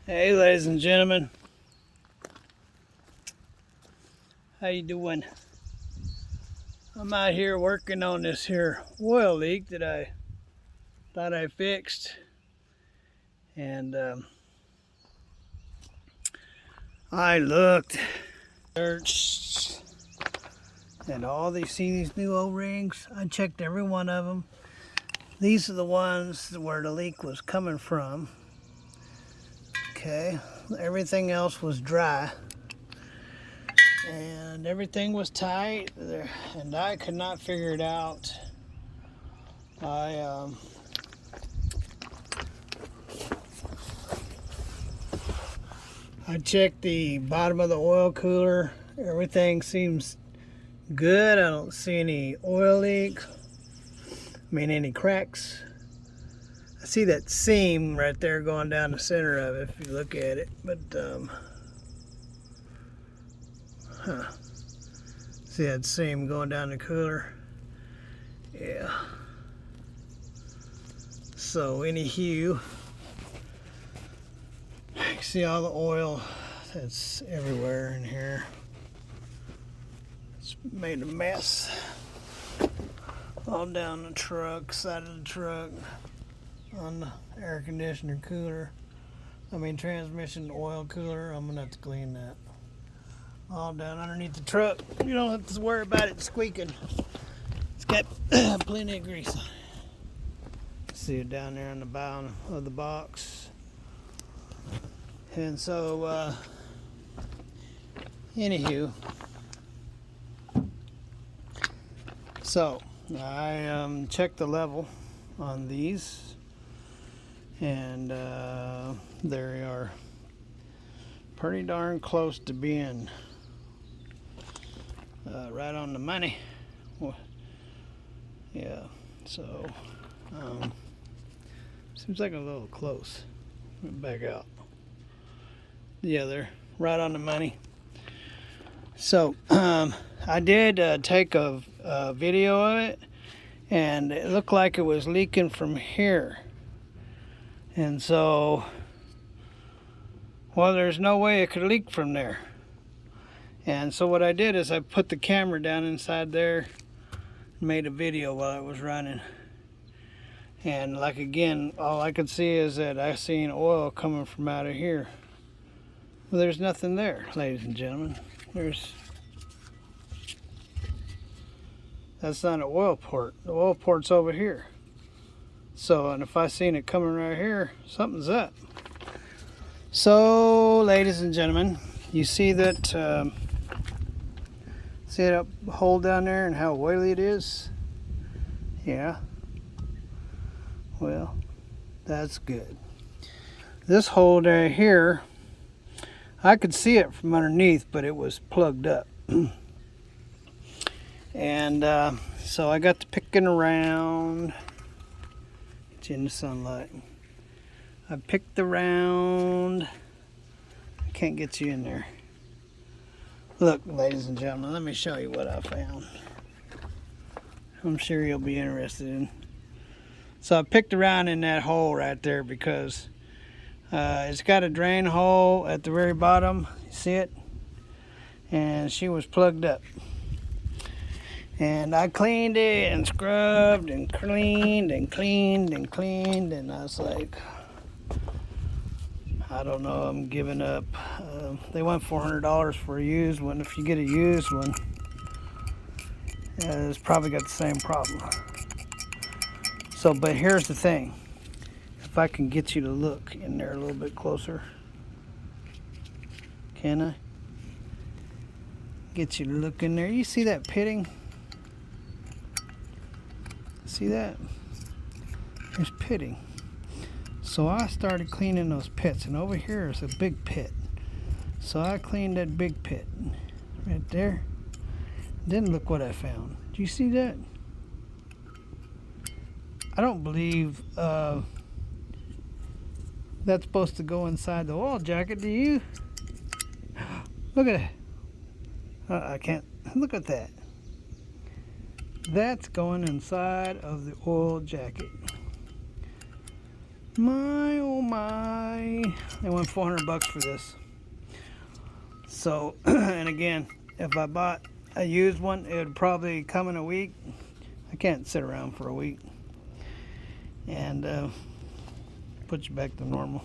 Hey ladies and gentlemen, how you doing? I'm out here working on this here oil leak that I thought I fixed, and I looked, searched, and all these new O-rings. I checked every one of them. These are the ones where the leak was coming from. Okay, everything else was dry. And everything was tight there, and I could not figure it out. I checked the bottom of the oil cooler. Everything seems good. I don't see any oil leaks. Any cracks. I see that seam right there going down the center of it if you look at it. But see that seam going down the cooler? Yeah. So anywho, you see all the oil that's everywhere in here. It's made a mess all down the truck, side of the truck, on the air conditioner cooler. Transmission oil cooler. I'm gonna have to clean that. All down underneath the truck. You don't have to worry about it squeaking. It's got plenty of grease on it. See it down there on the bottom of the box. And so, anywho, so I checked the level on these, and they are pretty darn close to being right on the money. Well, yeah, so seems like a little close. Back out. Yeah, they're right on the money. So I did take a video of it, and it looked like it was leaking from here. And so, well, there's no way it could leak from there. And so what I did is I put the camera down inside there and made a video while it was running. And like again, all I could see is that I seen oil coming from out of here. Well, there's nothing there, ladies and gentlemen. That's not an oil port. The oil port's over here. So, and if I seen it coming right here, something's up. So, ladies and gentlemen, you see that, see that hole down there and how oily it is? Yeah. Well, that's good. This hole right here, I could see it from underneath, but it was plugged up. And so I got to picking around. Get you in the sunlight. I picked around. I can't get you in there. Look, ladies and gentlemen, let me show you what I found. I'm sure you'll be interested in. So I picked around in that hole right there because it's got a drain hole at the very bottom. You see it? And she was plugged up. And I cleaned it and scrubbed and cleaned and cleaned and cleaned. And I was like, I don't know, I'm giving up. They want $400 for a used one. If you get a used one, it's probably got the same problem. So, but here's the thing. If I can get you to look in there a little bit closer. Can I? Get you to look in there. You see that pitting? See that? There's pitting. So I started cleaning those pits, and over here is a big pit. So I cleaned that big pit right there. Then look what I found. Do you see that? I don't believe that's supposed to go inside the oil jacket, do you? Look at it. I can't. Look at that. That's going inside of the oil jacket. My, oh my. They went 400 bucks for this. So, and again, if I bought a used one, it would probably come in a week. I can't sit around for a week. And put you back to normal.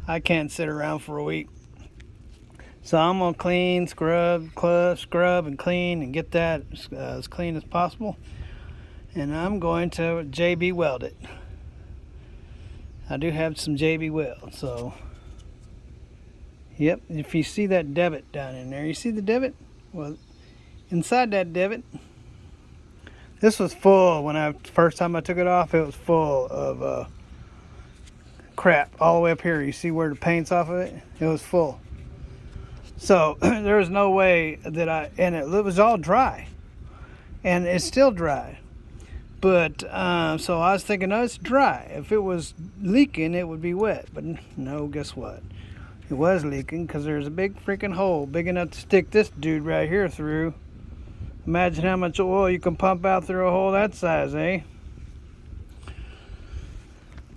I can't sit around for a week. So I'm going to clean, scrub, and clean and get that as clean as possible. And I'm going to JB Weld it. I do have some JB Weld, so yep, if you see that divot down in there, you see the divot? Well, inside that divot, this was full when first time I took it off. It was full of crap all the way up here. You see where the paint's off of it? It was full. So there was no way that and it was all dry, and it's still dry. But so I was thinking, oh, it's dry. If it was leaking, it would be wet. But no, guess what? It was leaking because there's a big freaking hole big enough to stick this dude right here through. Imagine how much oil you can pump out through a hole that size, eh?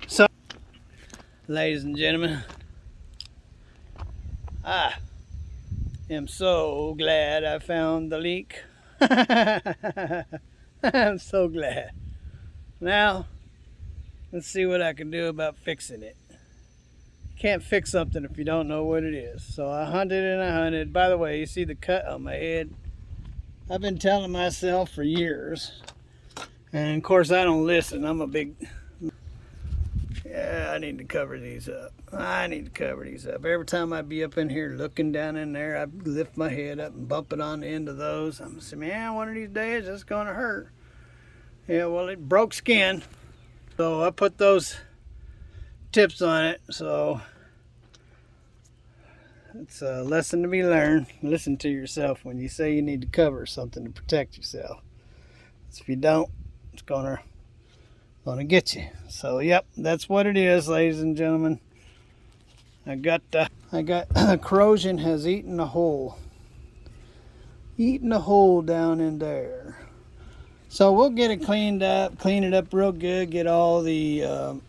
So, ladies and gentlemen, I am so glad I found the leak. I'm so glad. Now, let's see what I can do about fixing it. You can't fix something if you don't know what it is. So I hunted and I hunted. By the way, you see the cut on my head? I've been telling myself for years. And of course I don't listen. I'm a big... Yeah, I need to cover these up. Every time I be up in here looking down in there, I lift my head up and bump it on the end of those. I'm gonna say, man, one of these days it's gonna hurt. Yeah, well, it broke skin. So I put those tips on it. So it's a lesson to be learned. Listen to yourself when you say you need to cover something to protect yourself. If you don't, it's gonna get you. So yep, that's what it is, ladies and gentlemen. I got corrosion has eaten a hole down in there. So we'll get it cleaned up, clean it up real good, get all the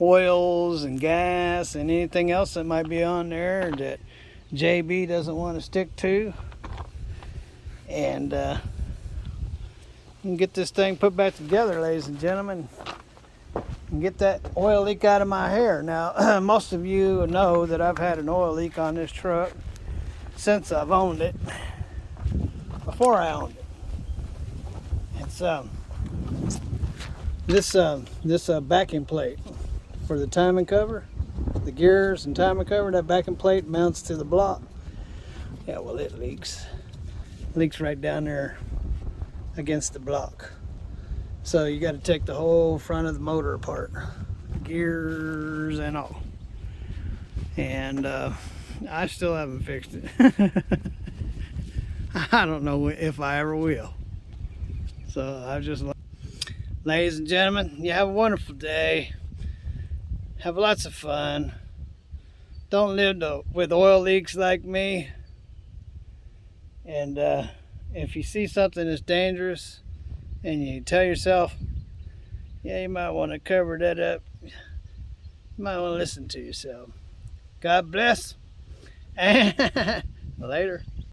oils and gas and anything else that might be on there that JB doesn't want to stick to, and get this thing put back together, ladies and gentlemen, and get that oil leak out of my hair. Now, most of you know that I've had an oil leak on this truck since I've owned it. Before I owned it, it's this backing plate for the timing cover, the gears and timing cover. That backing plate mounts to the block. Yeah, well, it leaks right down there against the block. So you got to take the whole front of the motor apart, gears and all. And I still haven't fixed it. I don't know if I ever will. So I just, ladies and gentlemen, you have a wonderful day. Have lots of fun. Don't live with oil leaks like me. And if you see something that's dangerous and you tell yourself, yeah, you might want to cover that up, you might want to listen to yourself. God bless, and later.